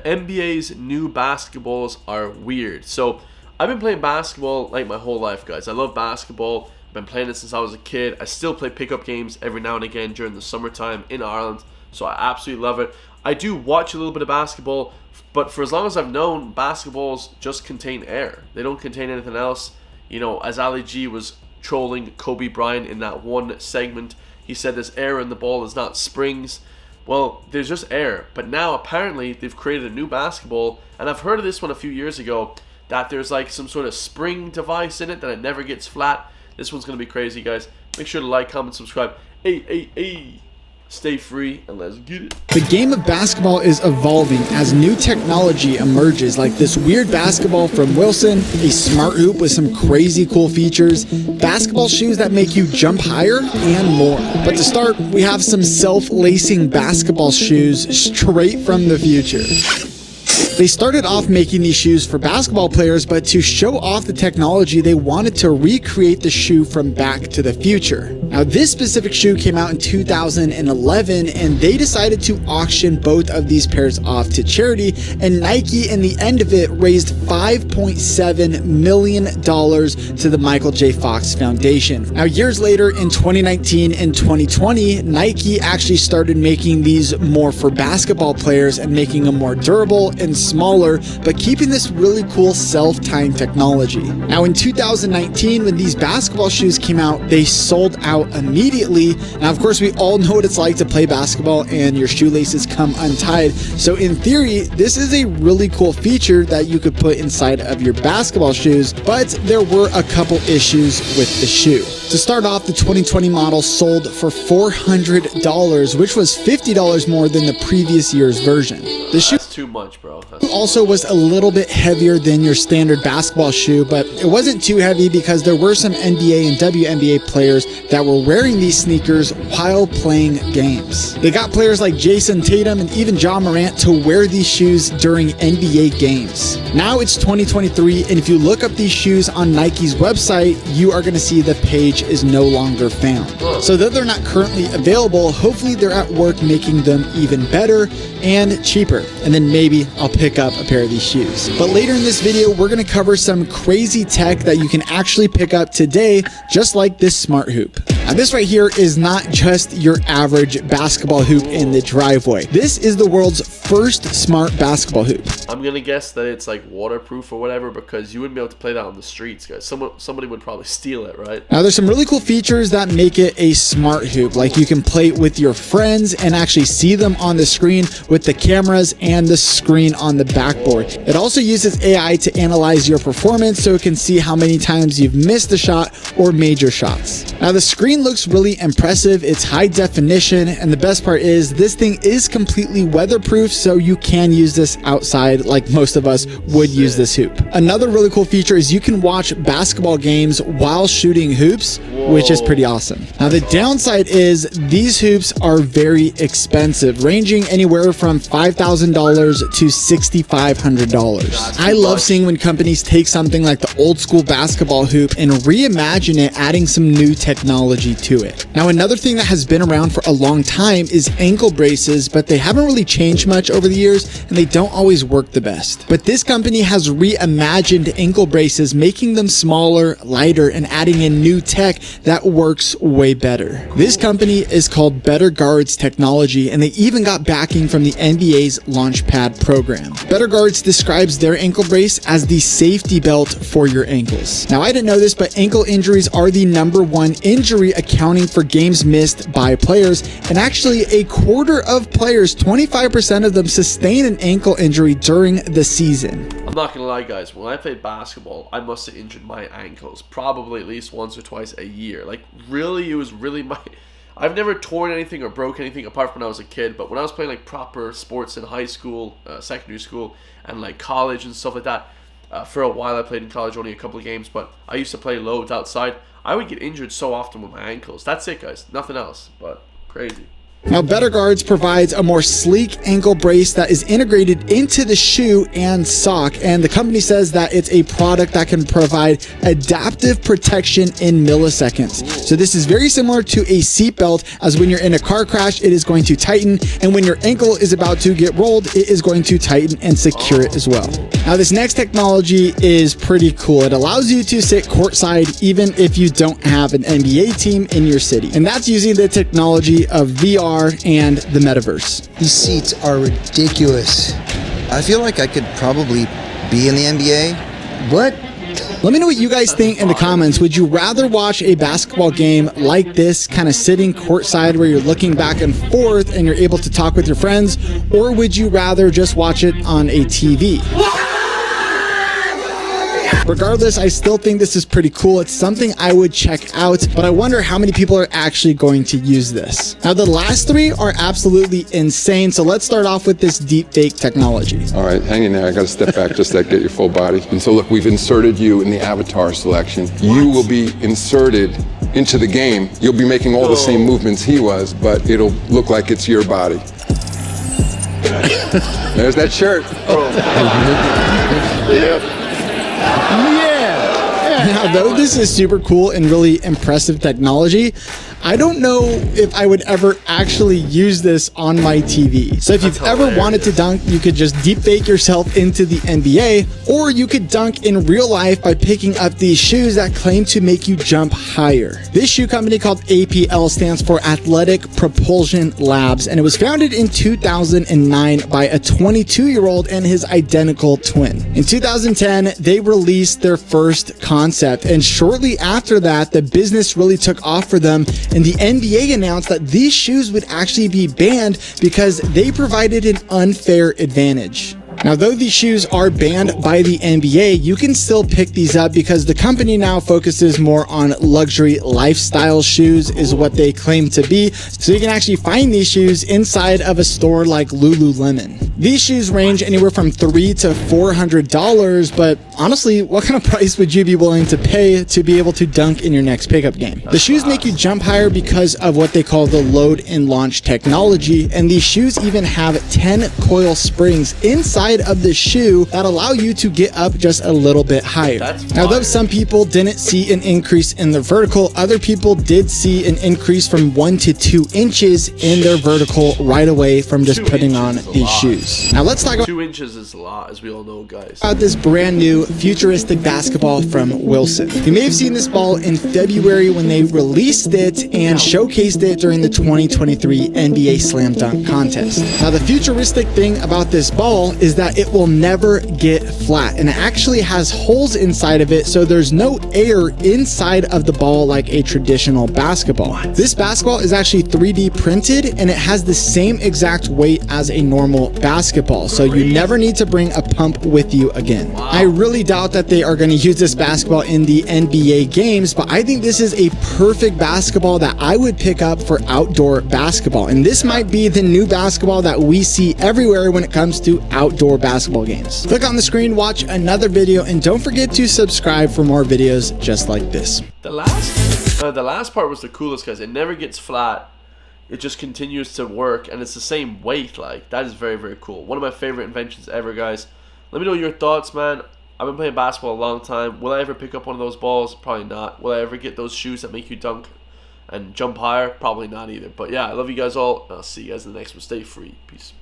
NBA's new basketballs are weird. So I've been playing basketball like my whole life, guys. I love basketball. I've been playing it since I was a kid. I still play pickup games every now and again during the summertime in Ireland. So I absolutely love it. I do watch a little bit of basketball, but for as long as I've known, basketballs just contain air. They don't contain anything else. You know, as Ali G was trolling Kobe Bryant in that one segment, he said there's air in the ball, there's not springs. Well, there's just air. But now apparently they've created a new basketball, and I've heard of this one a few years ago, that there's like some sort of spring device in it that it never gets flat. This one's going to be crazy, guys. Make sure to like, comment, subscribe. Hey. Stay free and let's get it. The game of basketball is evolving as new technology emerges, like this weird basketball from Wilson, a smart hoop with some crazy cool features, basketball shoes that make you jump higher, and more. But to start, we have some self-lacing basketball shoes straight from the future. They started off making these shoes for basketball players, but to show off the technology, they wanted to recreate the shoe from Back to the Future. Now, this specific shoe came out in 2011, and they decided to auction both of these pairs off to charity, and Nike, in the end of it, raised $5.7 million to the Michael J. Fox Foundation. Now, years later, in 2019 and 2020, Nike actually started making these more for basketball players and making them more durable and smaller, but keeping this really cool self-tying technology. Now, in 2019, when these basketball shoes came out, they sold out immediately. Now, of course, we all know what it's like to play basketball and your shoelaces come untied. So in theory, this is a really cool feature that you could put inside of your basketball shoes, but there were a couple issues with the shoe. To start off, the 2020 model sold for $400, which was $50 more than the previous year's version. The shoe That's too much, bro. also was a little bit heavier than your standard basketball shoe, but it wasn't too heavy because there were some NBA and WNBA players that were wearing these sneakers while playing games. They got players like Jason Tatum and even Ja Morant to wear these shoes during NBA games. Now it's 2023, and if you look up these shoes on Nike's website, you are going to see the page is no longer found. So though they're not currently available, hopefully they're at work making them even better and cheaper, and then maybe I'll pick up a pair of these shoes. But later in this video, we're going to cover some crazy tech that you can actually pick up today, just like this smart hoop. Now, this right here is not just your average basketball hoop in the driveway. This is the world's first smart basketball hoop. I'm gonna guess that it's like waterproof or whatever, because you wouldn't be able to play that on the streets, guys. Somebody would probably steal it, right? Now, there's some really cool features that make it a smart hoop, like you can play with your friends and actually see them on the screen with the cameras and the screen on the backboard. It also uses AI to analyze your performance so it can see how many times you've missed a shot or made your shots. Now, the screen looks really impressive. It's high definition, and the best part is this thing is completely weatherproof, so you can use this outside like most of us would use this hoop. Another really cool feature is you can watch basketball games while shooting hoops, which is pretty awesome. Now, the downside is these hoops are very expensive, ranging anywhere from $5,000 to $6,500. I love seeing when companies take something like the old school basketball hoop and reimagine it, adding some new technology to it. Now, another thing that has been around for a long time is ankle braces, but they haven't really changed much over the years, and they don't always work the best. But this company has reimagined ankle braces, making them smaller, lighter, and adding in new tech that works way better. This company is called Better Guards Technology, and they even got backing from the NBA's Launchpad program. Better Guards describes their ankle brace as the safety belt for your ankles. Now, I didn't know this, but ankle injuries are the #1 injury, accounting for games missed by players, and actually a quarter of players, 25% of them, sustain an ankle injury during the season. I'm not gonna lie, guys, when I played basketball, I must have injured my ankles probably at least once or twice a year. Like, really, it was really my... I've never torn anything or broke anything apart from when I was a kid, but when I was playing like proper sports in high school, secondary school, and like college and stuff like that, for a while I played in college, only a couple of games, but I used to play loads outside. I would get injured so often with my ankles. That's it, guys. Nothing else, but crazy. Now, Better Guards provides a more sleek ankle brace that is integrated into the shoe and sock, and the company says that it's a product that can provide adaptive protection in milliseconds. So this is very similar to a seatbelt, as when you're in a car crash, it is going to tighten, and when your ankle is about to get rolled, it is going to tighten and secure it as well. Now, this next technology is pretty cool. It allows you to sit courtside even if you don't have an NBA team in your city, and that's using the technology of VR and the metaverse. These seats are ridiculous. I feel like I could probably be in the NBA. What? Let me know what you guys think in the comments. Would you rather watch a basketball game like this, kind of sitting courtside where you're looking back and forth and you're able to talk with your friends, or would you rather just watch it on a TV? Regardless, I still think this is pretty cool. It's something I would check out, but I wonder how many people are actually going to use this. Now, the last three are absolutely insane, so let's start off with this deepfake technology. All right, hang in there. I got to step back just to get your full body. And so look, we've inserted you in the avatar selection. You will be inserted into the game. You'll be making all the same movements he was, but it'll look like it's your body. There's that shirt. Yeah. Now, though this is super cool and really impressive technology, I don't know if I would ever actually use this on my TV. So if you've ever wanted to dunk, you could just deepfake yourself into the NBA, or you could dunk in real life by picking up these shoes that claim to make you jump higher. This shoe company called APL stands for Athletic Propulsion Labs, and it was founded in 2009 by a 22-year-old and his identical twin. In 2010, they released their first concept, and shortly after that, the business really took off for them, and the NBA announced that these shoes would actually be banned because they provided an unfair advantage. Now, though these shoes are banned by the NBA, you can still pick these up because the company now focuses more on luxury lifestyle shoes, is what they claim to be. So you can actually find these shoes inside of a store like Lululemon. These shoes range anywhere from $300 to $400, but honestly, what kind of price would you be willing to pay to be able to dunk in your next pickup game? The shoes make you jump higher because of what they call the load and launch technology, and these shoes even have 10 coil springs inside of the shoe that allow you to get up just a little bit higher. Now, though some people didn't see an increase in the vertical, other people did see an increase from 1 to 2 inches in their vertical right away from just putting on these shoes. Now, let's talk about 2 inches is a lot, as we all know, guys. This brand new futuristic basketball from Wilson. You may have seen this ball in February when they released it and showcased it during the 2023 NBA Slam Dunk Contest. Now, the futuristic thing about this ball is that it will never get flat, and it actually has holes inside of it, so there's no air inside of the ball like a traditional basketball. This basketball is actually 3D printed, and it has the same exact weight as a normal basketball, so you never need to bring a pump with you again. I really doubt that they are going to use this basketball in the NBA games, but I think this is a perfect basketball that I would pick up for outdoor basketball, and this might be the new basketball that we see everywhere when it comes to outdoor basketball games. Click on the screen, watch another video, and don't forget to subscribe for more videos just like this. The last part was the coolest, guys. It never gets flat. It just continues to work, and it's the same weight. Like, that is very, very cool. One of my favorite inventions ever, guys. Let me know your thoughts, man. I've been playing basketball a long time. Will I ever pick up one of those balls? Probably not. Will I ever get those shoes that make you dunk and jump higher? Probably not either. But yeah, I love you guys all. I'll see you guys in the next one. Stay free. Peace.